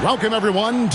Welcome, everyone.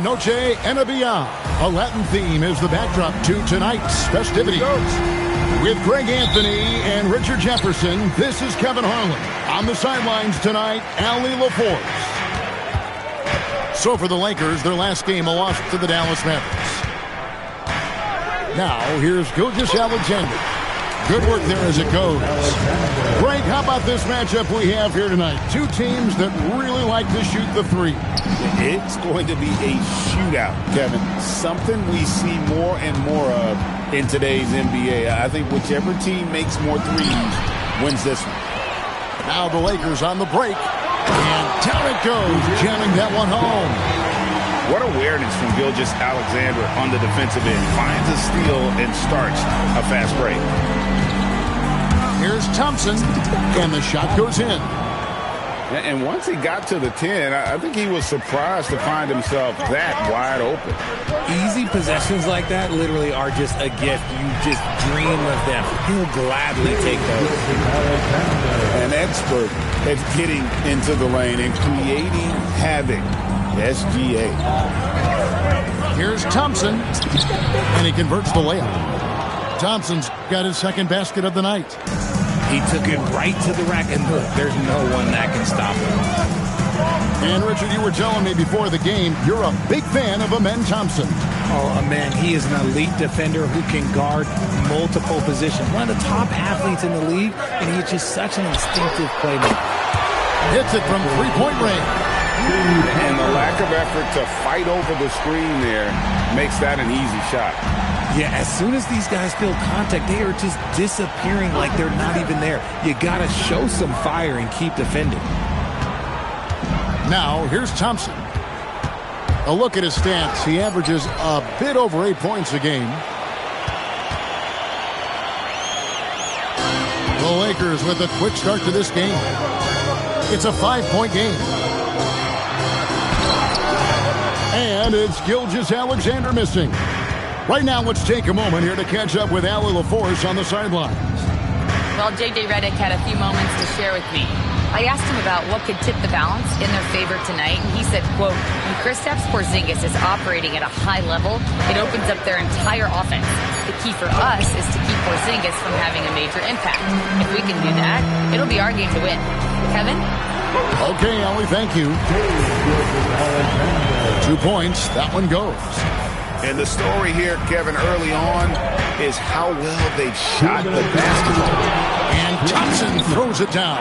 Noche and a Beyond. A Latin theme is the backdrop to tonight's festivities. With Greg Anthony and Richard Jefferson, this is Kevin Harlan. On the sidelines tonight, Allie LaForce. So for the Lakers, their last game a loss to the Dallas Mavericks. Now, here's Gilgeous-Alexander. Good work there as it goes. Greg, how about this matchup we have here tonight? Two teams that really like to shoot the three. It's going to be a shootout, Kevin. Something we see more and more of in today's NBA. I think whichever team makes more threes wins this one. Now the Lakers on the break. And down it goes, jamming that one home. What awareness from Gilgeous-Alexander on the defensive end. Finds a steal and starts a fast break. Here's Thompson, and the shot goes in. And once he got to the 10, I think he was surprised to find himself that wide open. Easy possessions like that literally are just a gift. You just dream of them. He'll gladly take those. An expert at getting into the lane and creating havoc. SGA. Here's Thompson, and he converts the layup. Thompson's got his second basket of the night. He took it right to the rack, and look, there's no one that can stop him. And Richard, you were telling me before the game, you're a big fan of Amen Thompson. Oh, Amen, he is an elite defender who can guard multiple positions. One of the top athletes in the league, and he's just such an instinctive playmaker. Hits it from three-point range. And the lack of effort to fight over the screen there makes that an easy shot. Yeah, as soon as these guys feel contact, they are just disappearing like they're not even there. You got to show some fire and keep defending. Now, here's Thompson. A look at his stats. He averages a bit over 8 points a game. The Lakers with a quick start to this game. It's a 5-point game. And it's Gilgeous-Alexander missing. Right now, let's take a moment here to catch up with Allie LaForce on the sidelines. Well, J.J. Redick had a few moments to share with me. I asked him about what could tip the balance in their favor tonight, and he said, quote, when Kristaps Porzingis is operating at a high level, it opens up their entire offense. The key for us is to keep Porzingis from having a major impact. If we can do that, it'll be our game to win. Kevin? Okay, Allie, thank you. 2 points. That one goes. And the story here, Kevin, early on is how well they've shot the basketball. And Thompson throws it down.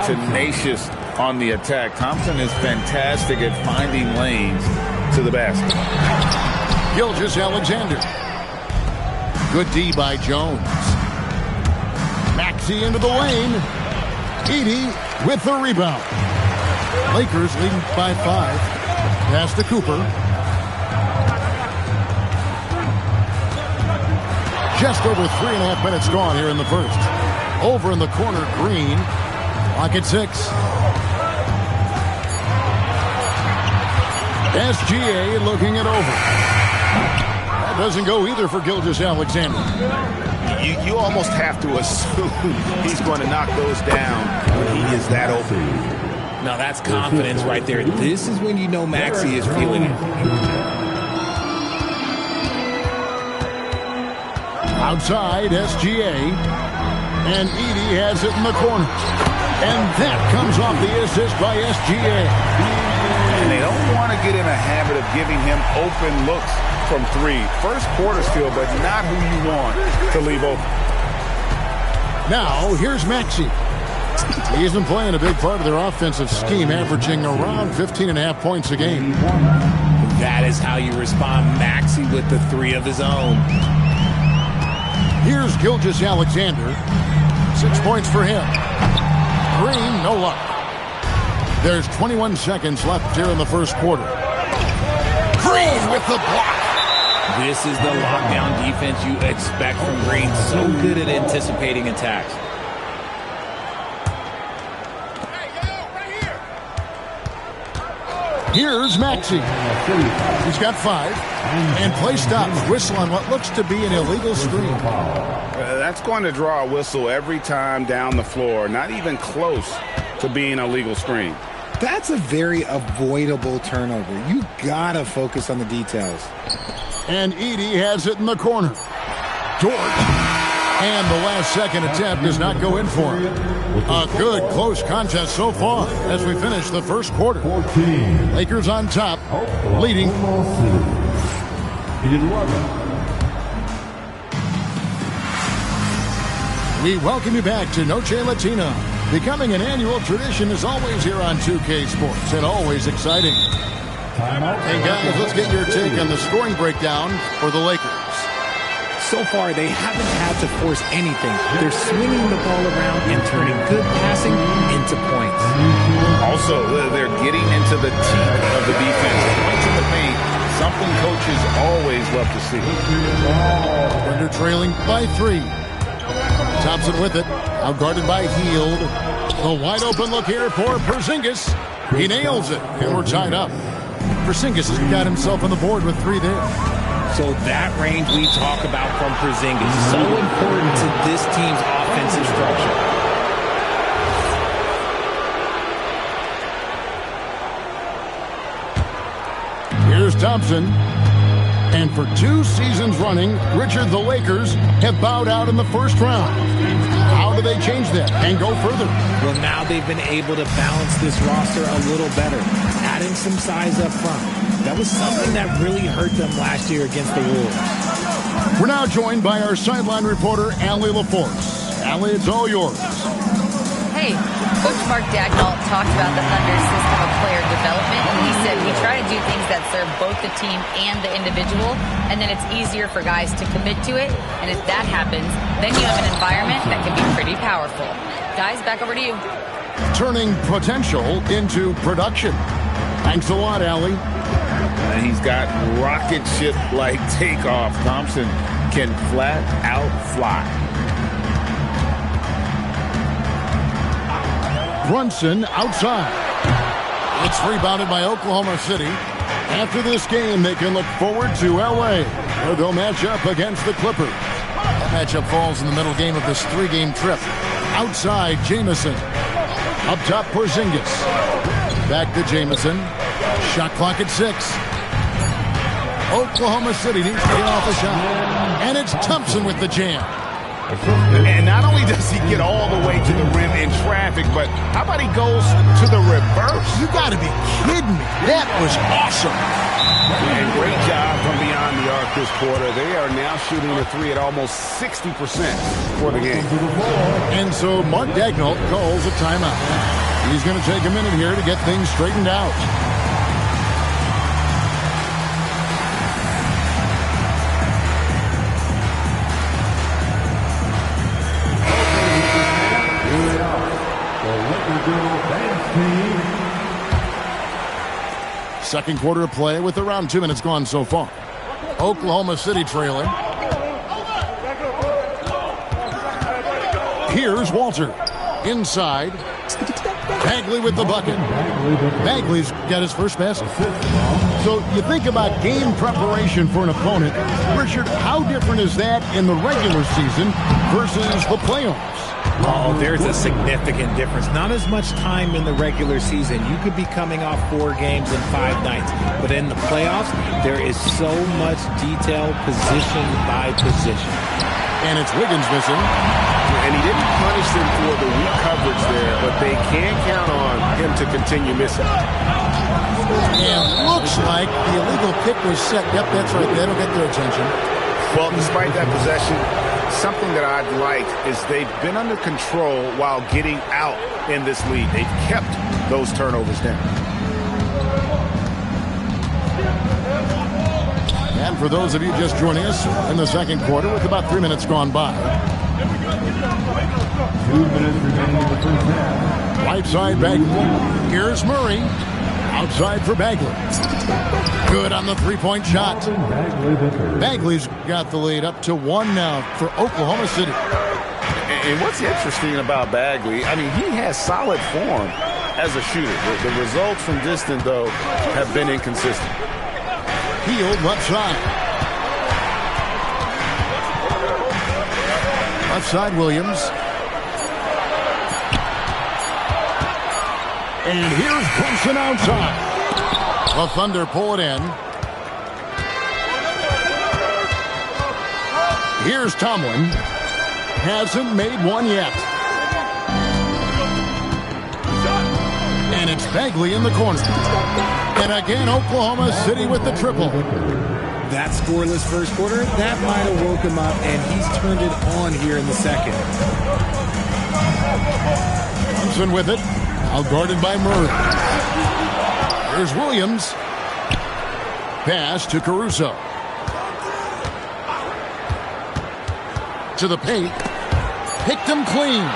Tenacious on the attack. Thompson is fantastic at finding lanes to the basket. Gilgeous-Alexander. Good D by Jones. Maxey into the lane. Edey with the rebound. Lakers leading by 5. Pass to Cooper. Just over 3.5 minutes gone here in the first. Over in the corner, Green. Clock at 6. SGA looking it over. That doesn't go either for Gilgeous-Alexander. You almost have to assume he's going to knock those down when he is that open. Now that's confidence right there. This is when you know Maxey is feeling it. Outside, SGA. And Edey has it in the corner. And that comes off the assist by SGA. And they don't want to get in a habit of giving him open looks from 3. First quarter still, but not who you want to leave open. Now, here's Maxey. He's been playing a big part of their offensive scheme, averaging around 15.5 points a game. That is how you respond. Maxey with the 3 of his own. Here's Gilgeous-Alexander. 6 points for him. Green, no luck. There's 21 seconds left here in the first quarter. Green with the block. This is the lockdown defense you expect from Green. So good at anticipating attacks. Here's Maxey. He's got 5. And play stops. Whistle on what looks to be an illegal screen. That's going to draw a whistle every time down the floor. Not even close to being a legal screen. That's a very avoidable turnover. You gotta focus on the details. And Edey has it in the corner. George. And the last second attempt does not go in for him. A good close contest so far as we finish the first quarter. Lakers on top, leading. We welcome you back to Noche Latina. Becoming an annual tradition is always here on 2K Sports and always exciting. Hey guys, let's get your take on the scoring breakdown for the Lakers. So far, they haven't had to force anything. They're swinging the ball around and turning good passing into points. Also, they're getting into the teeth of the defense. Points in the paint, something coaches always love to see. Thunder trailing by 3. Thompson with it, out guarded by Hield. The wide open look here for Porzingis. He nails it, and we're tied up. Porzingis has got himself on the board with 3 there. So that range we talk about from Porzingis, so important to this team's offensive structure. Here's Thompson. And for 2 seasons running, Richard, the Lakers have bowed out in the first round. How do they change that and go further? Well, now they've been able to balance this roster a little better, adding some size up front. That was something that really hurt them last year against the Wolves. We're now joined by our sideline reporter, Allie LaForce. Allie, it's all yours. Hey, Coach Mark Dagnall talked about the Thunder's system of player development. He said we try to do things that serve both the team and the individual, and then it's easier for guys to commit to it. And if that happens, then you have an environment that can be pretty powerful. Guys, back over to you. Turning potential into production. Thanks a lot, Allie. And he's got rocket ship-like takeoff. Thompson can flat out fly. Brunson outside. It's rebounded by Oklahoma City. After this game, they can look forward to L.A., where they'll match up against the Clippers. That matchup falls in the middle game of this 3-game trip. Outside, Jamison. Up top, Porzingis. Back to Jamison. Shot clock at 6. Oklahoma City needs to get off a shot. And it's Thompson with the jam. And not only does he get all the way to the rim in traffic, but how about he goes to the reverse? You got to be kidding me. That was awesome. And great job from beyond the arc this quarter. They are now shooting the 3 at almost 60% for the game. And so Mark Dagnall calls a timeout. He's going to take a minute here to get things straightened out. Second quarter of play with around 2 minutes gone so far. Oklahoma City trailing. Here's Walter. Inside. Bagley with the bucket. Bagley's got his first basket. So you think about game preparation for an opponent. Richard, how different is that in the regular season versus the playoffs? Oh, there's a significant difference. Not as much time in the regular season. You could be coming off 4 games in 5 nights. But in the playoffs, there is so much detail position by position. And it's Wiggins missing. And he didn't punish them for the weak coverage there, but they can count on him to continue missing. And looks like the illegal pick was set. Yep, that's right. That'll get their attention. Well, despite that possession, something that I'd like is they've been under control while getting out in this league. They've kept those turnovers down. And for those of you just joining us in the second quarter with about 3 minutes gone by. 2 minutes remaining in the first half. Right side Bagley. Here's Murray. Outside for Bagley. Good on the three-point shot. Bagley's got the lead up to 1 now for Oklahoma City. And what's interesting about Bagley, I mean, he has solid form as a shooter. The results from distance, though, have been inconsistent. Healed left side. Left side Williams. And here's Brunson outside. The Thunder pull it in. Here's Tomlin. Hasn't made one yet. And it's Bagley in the corner. And again, Oklahoma City with the triple. That scoreless first quarter, that might have woke him up, and he's turned it on here in the second. Thompson with it. Out guarded by Murray. Here's Williams. Pass to Caruso. To the paint. Picked him clean.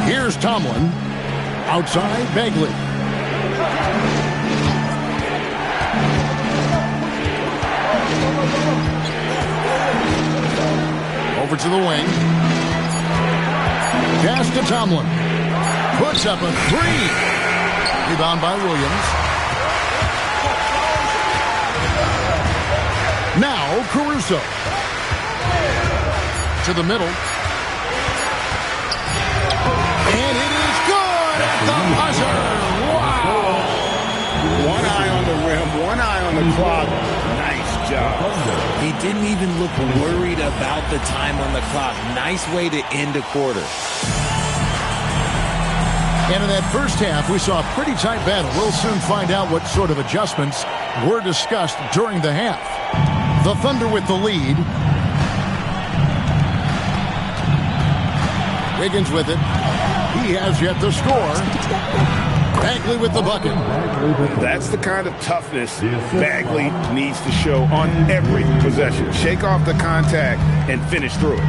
Here's Tomlin. Outside, Bagley. Over to the wing. Pass to Tomlin. Puts up a 3. Rebound by Williams. Now Caruso. To the middle. And it is good at the buzzer. Wow. One eye on the rim, one eye on the clock. Nice job. He didn't even look worried about the time on the clock. Nice way to end a quarter. And in that first half, we saw a pretty tight battle. We'll soon find out what sort of adjustments were discussed during the half. The Thunder with the lead. Wiggins with it. He has yet to score. Bagley with the bucket. That's the kind of toughness Bagley needs to show on every possession. Shake off the contact and finish through it.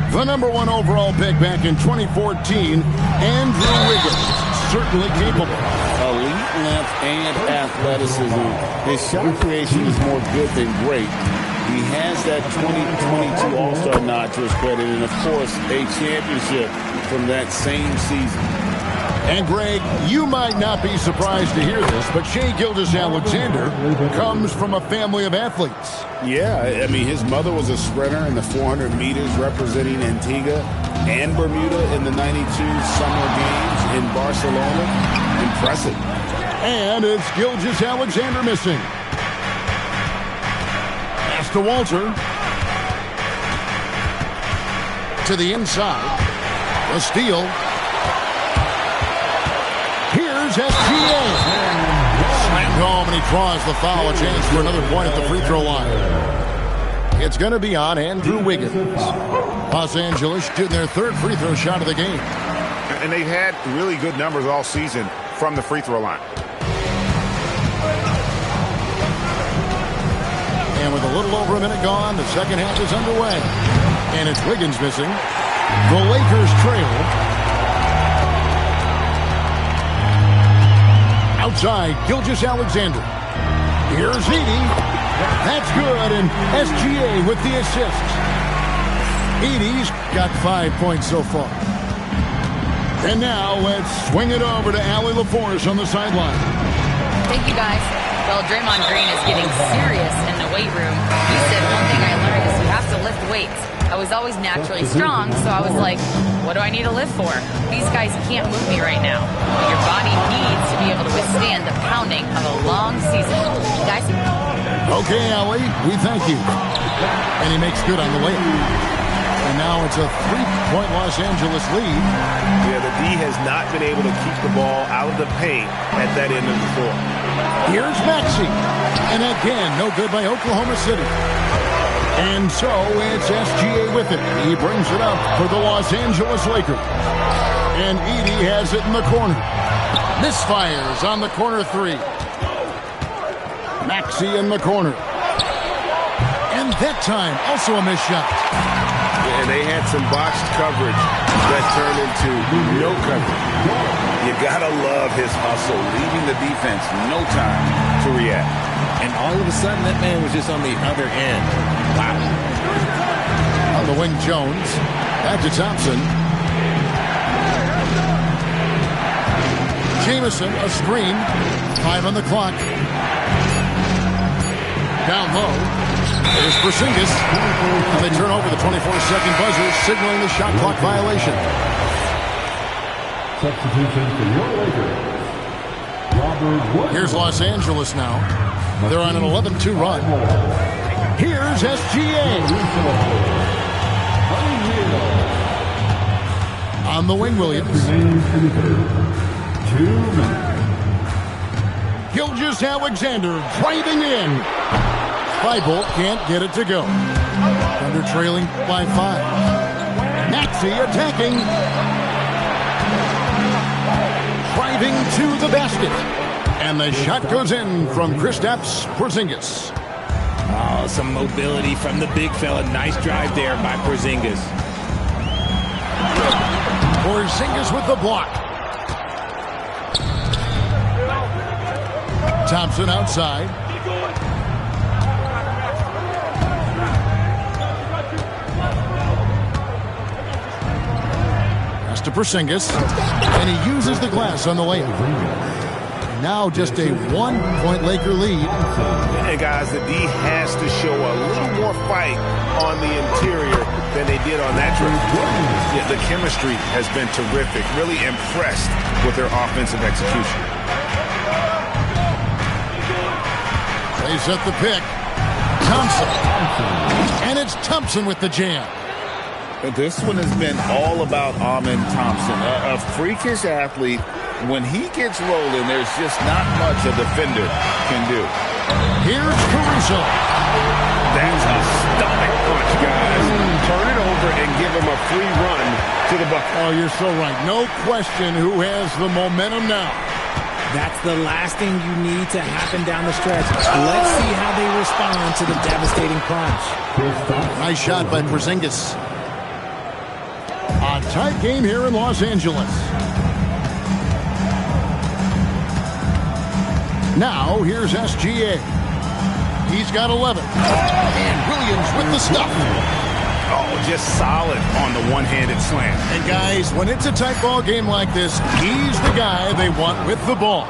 The number 1 overall pick back in 2014, Andrew Wiggins, certainly capable. Elite length and athleticism. His shot creation is more good than great. He has that 2022 All-Star nod to his credit, and of course, a championship from that same season. And Greg, you might not be surprised to hear this, but Shai Gilgeous-Alexander comes from a family of athletes. Yeah, I mean, his mother was a sprinter in the 400 meters representing Antigua and Bermuda in the 92 Summer Games in Barcelona. Impressive. And it's Gilgeous-Alexander missing. Pass to Walter. To the inside. A steal. Here's SGA. Slammed home, and he draws the foul. A chance for another point at the free throw line. It's going to be on Andrew Wiggins. Los Angeles shooting their 3rd free throw shot of the game. And they've had really good numbers all season from the free throw line. And with a little over a minute gone, the second half is underway. And it's Wiggins missing. The Lakers trail. Outside, Gilgeous-Alexander. Here's Edey. That's good, and SGA with the assist. Edey's got 5 points so far. And now let's swing it over to Allie LaForce on the sideline. Thank you, guys. Well, Draymond Green is getting serious in the weight room. He said one thing I learned is you have to lift weights. I was always naturally strong, so I was like, what do I need to lift for? These guys can't move me right now. But your body needs to be able to withstand the pounding of a long season. Guys? Okay, Allie, we thank you. And he makes good on the layup. And now it's a 3-point Los Angeles lead. Yeah, the D has not been able to keep the ball out of the paint at that end of the floor. Here's Maxey. And again, no good by Oklahoma City. And so it's SGA with it. He brings it up for the Los Angeles Lakers. And Edey has it in the corner. Misfires on the corner three. Maxey in the corner. And that time, also a missed shot. And they had some botched coverage that turned into no coverage. You gotta love his hustle, leaving the defense no time to react. And all of a sudden, that man was just on the other end. Wow. On the wing, Jones. Back to Thompson. Jamison, a screen. 5 on the clock. Down low. There's Porzingis. And they turn over the 24-second buzzer, signaling the shot clock violation. Substitution for your Lakers. Robert Wood. Here's Los Angeles now. They're on an 11-2 run. Here's SGA. On the wing, Williams. 2 minutes. Gilgeous-Alexander driving in. Thibault can't get it to go. Thunder trailing by 5. Maxey attacking. Driving to the basket. And the shot goes in from Kristaps Porzingis. Oh, some mobility from the big fella. Nice drive there by Porzingis. Porzingis with the block. Thompson outside. Pass to Porzingis. And he uses the glass on the layup. Now just a 1-point Laker lead. And guys, the D has to show a little more fight on the interior than they did on that trip. Yeah, the chemistry has been terrific. Really impressed with their offensive execution. They set the pick. Thompson. And it's Thompson with the jam. This one has been all about Amen Thompson, a freakish athlete. When he gets rolling, there's just not much a defender can do. Here's Caruso. That's a stomach punch, guys. Turn it over and give him a free run to the bucket. Oh, you're so right. No question who has the momentum now. That's the last thing you need to happen down the stretch. Let's see how they respond to the devastating punch. Nice shot by Porzingis. A tight game here in Los Angeles. Now, here's SGA. He's got 11. And Williams with the stuff. Oh, just solid on the one-handed slam. And guys, when it's a tight ball game like this, he's the guy they want with the ball.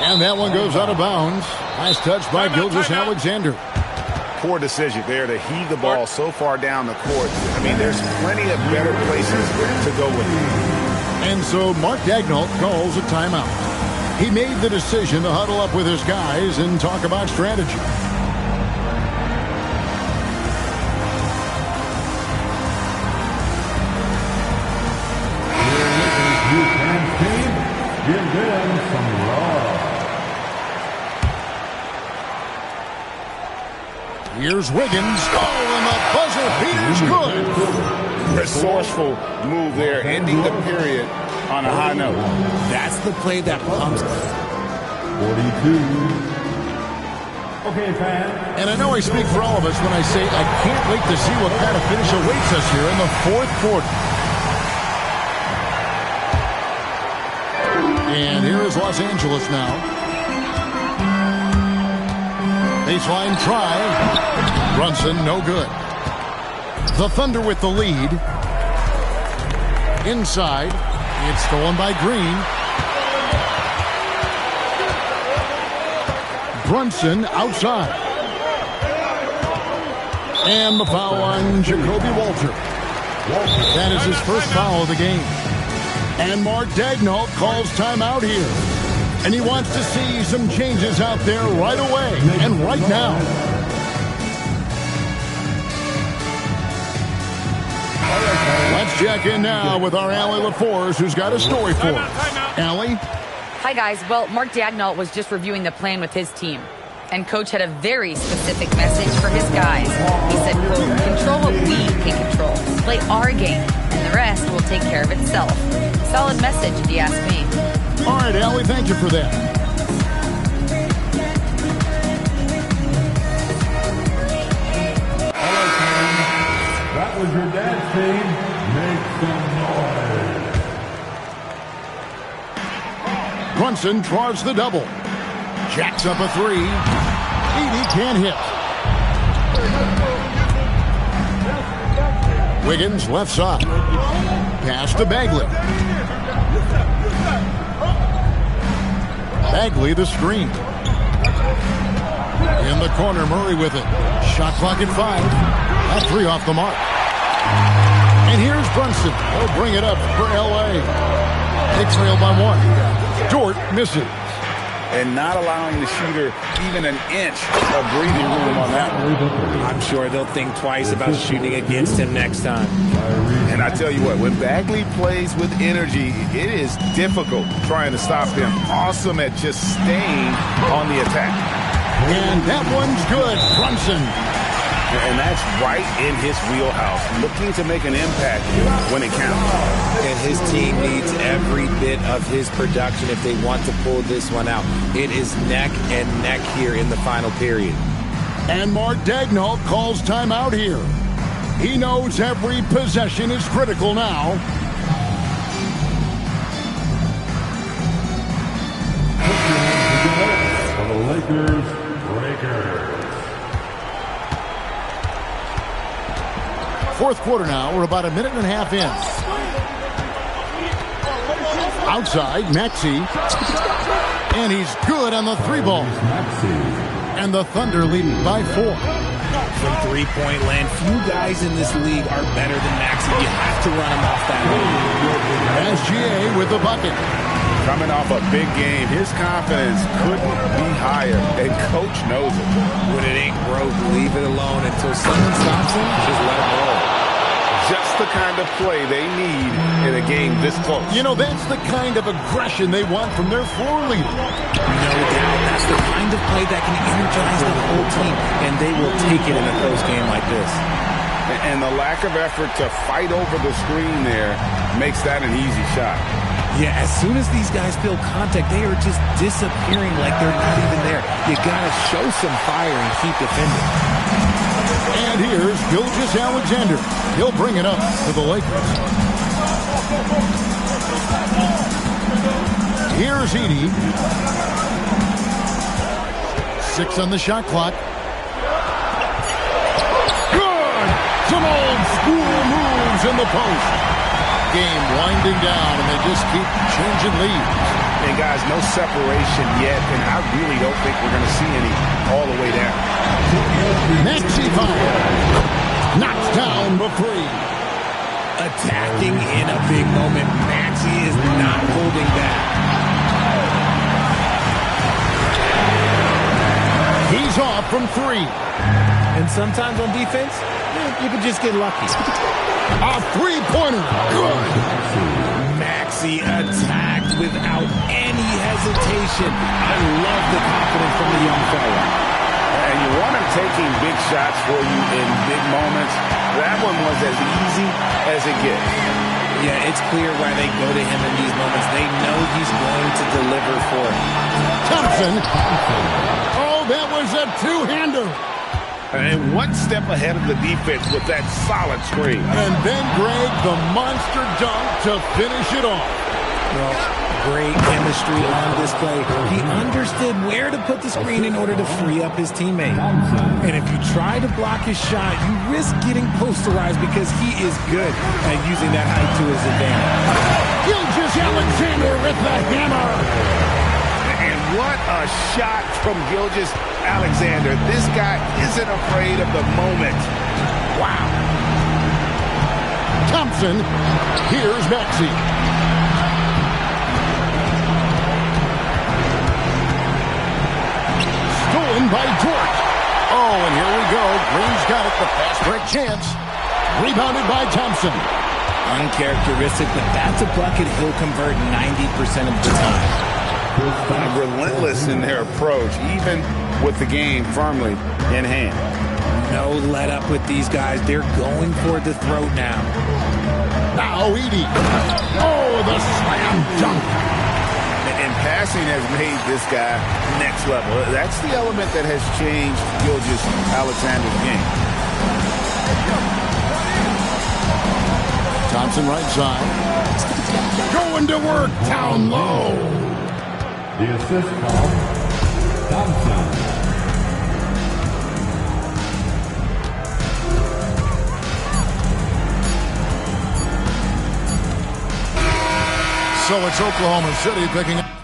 And that one goes out of bounds. Nice touch by Gilgeous-Alexander. Poor decision there to heave the ball so far down the court. I mean, there's plenty of better places to go with it. And so Mark Daigneault calls a timeout. He made the decision to huddle up with his guys and talk about strategy. Give them some love. Here's Wiggins. Oh, and the buzzer beater's good. Resourceful move there, ending the period on a high note. That's the play that pumps. 42. Okay, fans. And I know I speak for all of us when I say I can't wait to see what kind of finish awaits us here in the fourth quarter. And here is Los Angeles now. Baseline try. Brunson, no good. The Thunder with the lead. Inside. It's stolen by Green. Brunson outside. And the foul on Jacoby Walter. That is his first foul of the game. And Mark Daigneault calls timeout here. And he wants to see some changes out there right away and right now. Let's check in now with our Allie LaForce, who's got a story for us. Allie? Hi, guys. Well, Mark Daigneault was just reviewing the plan with his team. And Coach had a very specific message for his guys. He said, quote, control what we can control. Play our game, and the rest will take care of itself. Solid message, if you ask me. All right, Allie, thank you for that. All right, fans. That was your dance team. Make some noise. Brunson draws the double. Jacks up a three. Edey can't hit. Wiggins left side. Pass to Bagley. Bagley the screen. In the corner, Murray with it. Shot clock at 5. That three off the mark. And here's Brunson. He'll bring it up for L.A. They trail by 1. Dort misses. And not allowing the shooter even an inch of breathing room on that one. I'm sure they'll think twice about shooting against him next time. And I tell you what, when Bagley plays with energy, it is difficult trying to stop him. Awesome at just staying on the attack. And that one's good. Brunson. And that's right in his wheelhouse, looking to make an impact when it counts. And his team needs every bit of his production if they want to pull this one out. It is neck and neck here in the final period. And Mark Daigneault calls timeout here. He knows every possession is critical now. For the Lakers, Breakers. Fourth quarter now. We're about a minute and a half in. Outside, Maxey. And he's good on the three ball. And the Thunder leading by 4. From three-point land, few guys in this league are better than Maxey. You have to run him off that line. SGA with the bucket. Coming off a big game, his confidence couldn't be higher, and Coach knows it. When it ain't broke, leave it alone until someone stops him. Just let him roll. Just the kind of play they need in a game this close. You know, that's the kind of aggression they want from their floor leader. No doubt. That's the kind of play that can energize the whole team, and they will take it in a close game like this. And the lack of effort to fight over the screen there makes that an easy shot. Yeah, as soon as these guys feel contact, they are just disappearing like they're not even there. You got to show some fire and keep defending. And here's Gilgeous-Alexander. He'll bring it up for the Lakers. Here's Edey. 6 on the shot clock. Good! Some old school moves in the post. Game winding down, and they just keep changing leads. And guys, no separation yet, and I really don't think we're going to see any all the way down. Maxey fire. Knocks down the 3. Attacking in a big moment. Maxey is not holding back. He's off from 3. And sometimes on defense, you can just get lucky. A three-pointer. Good. Maxey attacked without any hesitation. I love the confidence from the young fella. And you want him taking big shots for you in big moments. That one was as easy as it gets. Yeah, it's clear why they go to him in these moments. They know he's going to deliver for it. Thompson. Oh, that was a two-hander. And one step ahead of the defense with that solid screen. And then, Greg, the monster dunk to finish it off. Well, great chemistry on display. He understood where to put the screen in order to free up his teammate. And if you try to block his shot, you risk getting posterized because he is good at using that height to his advantage. Gilgeous-Alexander with the hammer. And what a shot from Gilgeous-Alexander. This guy isn't afraid of the moment. Wow. Thompson. Here's Maxey. Stolen by Dort. Oh, and here we go. Green's got it. The fast break chance. Rebounded by Thompson. Uncharacteristic, but that's a bucket he'll convert 90% of the time. Relentless in their approach, even with the game firmly in hand. No let up with these guys. They're going for the throat now. Now Edey. Oh, the slam dunk. And passing has made this guy next level. That's the element that has changed Gilgeous-Alexander's game. Thompson right side. Going to work down low. The assist call, Thompson. So it's Oklahoma City picking up.